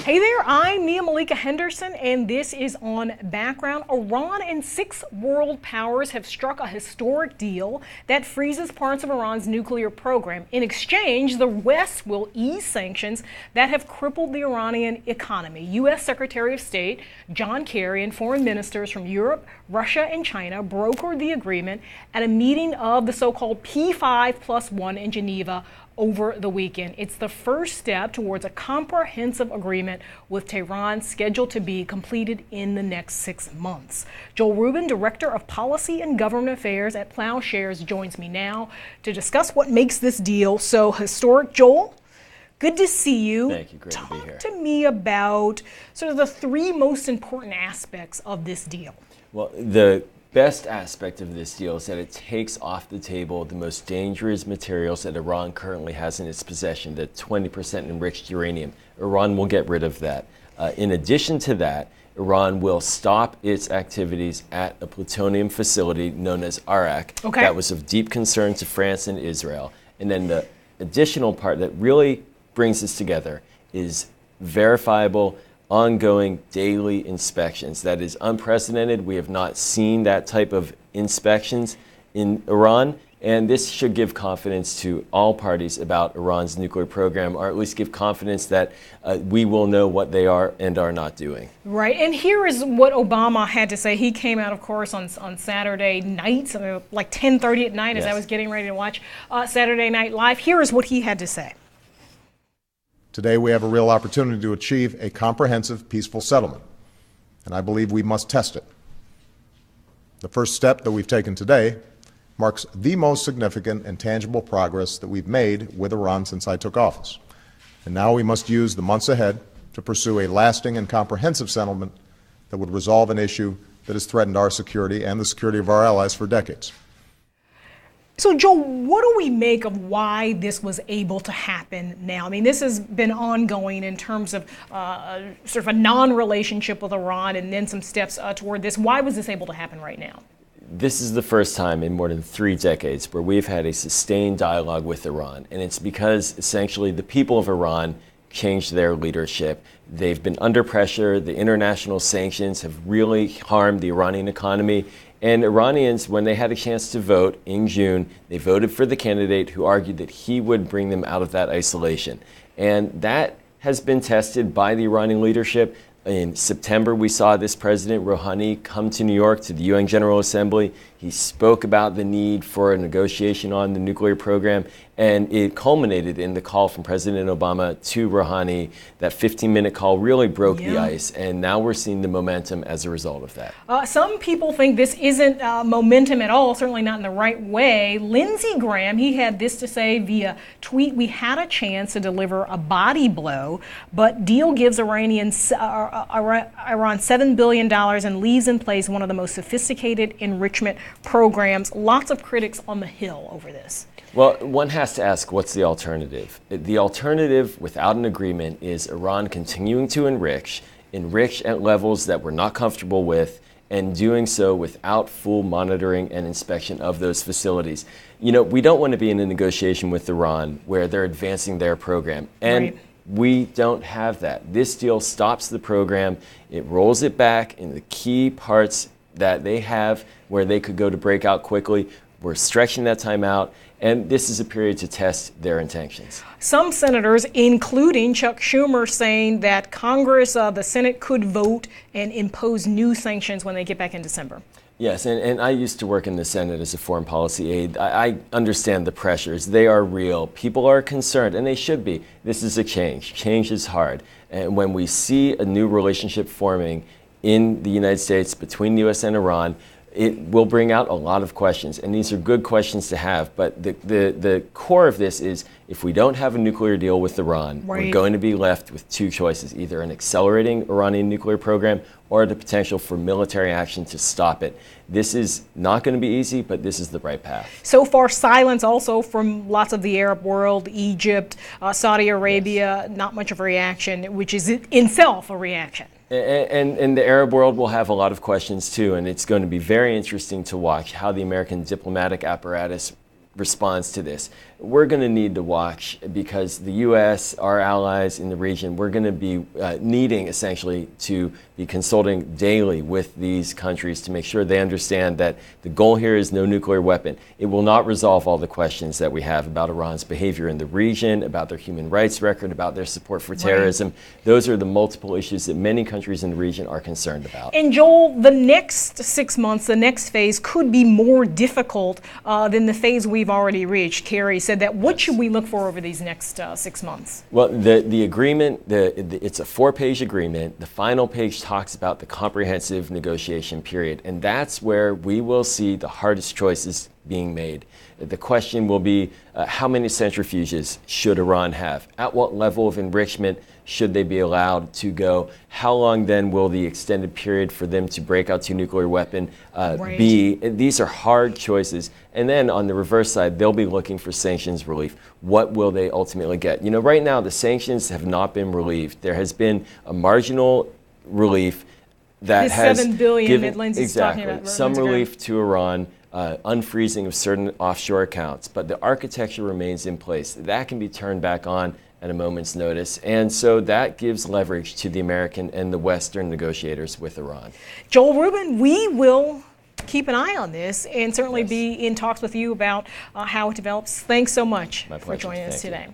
Hey there, I'm Nia Malika Henderson, and this is On Background. Iran and 6 world powers have struck a historic deal that freezes parts of Iran's nuclear program. In exchange, the West will ease sanctions that have crippled the Iranian economy. U.S. Secretary of State John Kerry and foreign ministers from Europe, Russia, and China brokered the agreement at a meeting of the so-called P5+1 in Geneva over the weekend. It's the first step towards a comprehensive agreement with Tehran scheduled to be completed in the next 6 months. Joel Rubin, Director of Policy and Government Affairs at Ploughshares, joins me now to discuss what makes this deal so historic. Joel, good to see you. Thank you. Great to be here. Talk to me about sort of the 3 most important aspects of this deal. Well, the best aspect of this deal is that it takes off the table the most dangerous materials that Iran currently has in its possession, the 20% enriched uranium. Iran will get rid of that. In addition to that, Iran will stop its activities at a plutonium facility known as Arak. That was of deep concern to France and Israel. And then the additional part that really brings this together is verifiable ongoing daily inspections. That is unprecedented. We have not seen that type of inspections in Iran, and this should give confidence to all parties about Iran's nuclear program, or at least give confidence that we will know what they are and are not doing. Right, and here is what Obama had to say. He came out, of course, on Saturday night, like 10:30 at night, as I was getting ready to watch Saturday Night Live. Here is what he had to say. Today we have a real opportunity to achieve a comprehensive, peaceful settlement, and I believe we must test it. The first step that we've taken today marks the most significant and tangible progress that we've made with Iran since I took office. And now we must use the months ahead to pursue a lasting and comprehensive settlement that would resolve an issue that has threatened our security and the security of our allies for decades. So, Joel, what do we make of why this was able to happen now? I mean, this has been ongoing in terms of sort of a non-relationship with Iran and then some steps toward this. Why was this able to happen right now? This is the first time in more than 3 decades where we've had a sustained dialogue with Iran. And it's because essentially the people of Iran changed their leadership. They've been under pressure. The international sanctions have really harmed the Iranian economy. And Iranians, when they had a chance to vote in June, they voted for the candidate who argued that he would bring them out of that isolation. And that has been tested by the Iranian leadership. In September, we saw this President Rouhani come to New York to the UN General Assembly. He spoke about the need for a negotiation on the nuclear program, and it culminated in the call from President Obama to Rouhani. That 15-minute call really broke the ice, and now we're seeing the momentum as a result of that. Some people think this isn't momentum at all, certainly not in the right way. Lindsey Graham, he had this to say via tweet: "We had a chance to deliver a body blow, but deal gives Iran $7 billion and leaves in place one of the most sophisticated enrichment programs." Lots of critics on the Hill over this. Well, one has to ask, what's the alternative? The alternative without an agreement is Iran continuing to enrich at levels that we're not comfortable with, and doing so without full monitoring and inspection of those facilities. You know, we don't want to be in a negotiation with Iran where they're advancing their program. And we don't have that. This deal stops the program. It rolls it back in the key parts that they have where they could go to break out quickly. We're stretching that time out, and this is a period to test their intentions. Some senators, including Chuck Schumer, saying that Congress, the Senate, could vote and impose new sanctions when they get back in December. Yes, and I used to work in the Senate as a foreign policy aide. I understand the pressures. They are real. People are concerned, and they should be. This is a change. Change is hard. And when we see a new relationship forming in the United States between the U.S. and Iran, it will bring out a lot of questions, and these are good questions to have. But the core of this is, if we don't have a nuclear deal with Iran, we're going to be left with 2 choices: either an accelerating Iranian nuclear program or the potential for military action to stop it. This is not going to be easy, but this is the right path. So far, silence also from lots of the Arab world, Egypt, Saudi Arabia, not much of a reaction, which is in itself a reaction. And the Arab world will have a lot of questions too, and it's going to be very interesting to watch how the American diplomatic apparatus responds to this. We're going to need to watch, because the U.S., our allies in the region, we're going to be needing essentially to be consulting daily with these countries to make sure they understand that the goal here is no nuclear weapon. It will not resolve all the questions that we have about Iran's behavior in the region, about their human rights record, about their support for terrorism. Right. Those are the multiple issues that many countries in the region are concerned about. And Joel, the next 6 months, the next phase could be more difficult than the phase we've already reached. Kerry said that. What should we look for over these next 6 months? Well, the agreement, it's a 4-page agreement. The final page talks about the comprehensive negotiation period, and that's where we will see the hardest choices being made. The question will be, how many centrifuges should Iran have? At what level of enrichment should they be allowed to go? How long then will the extended period for them to break out to a nuclear weapon be? These are hard choices. And then on the reverse side, they'll be looking for sanctions relief. What will they ultimately get? You know, right now the sanctions have not been relieved. There has been a marginal relief that has $7 billion given that Lindsay's talking about some relief to Iran. Unfreezing of certain offshore accounts, but the architecture remains in place. That can be turned back on at a moment's notice, and so that gives leverage to the American and the Western negotiators with Iran. Joel Rubin, we will keep an eye on this and certainly be in talks with you about how it develops. Thanks so much for joining us today.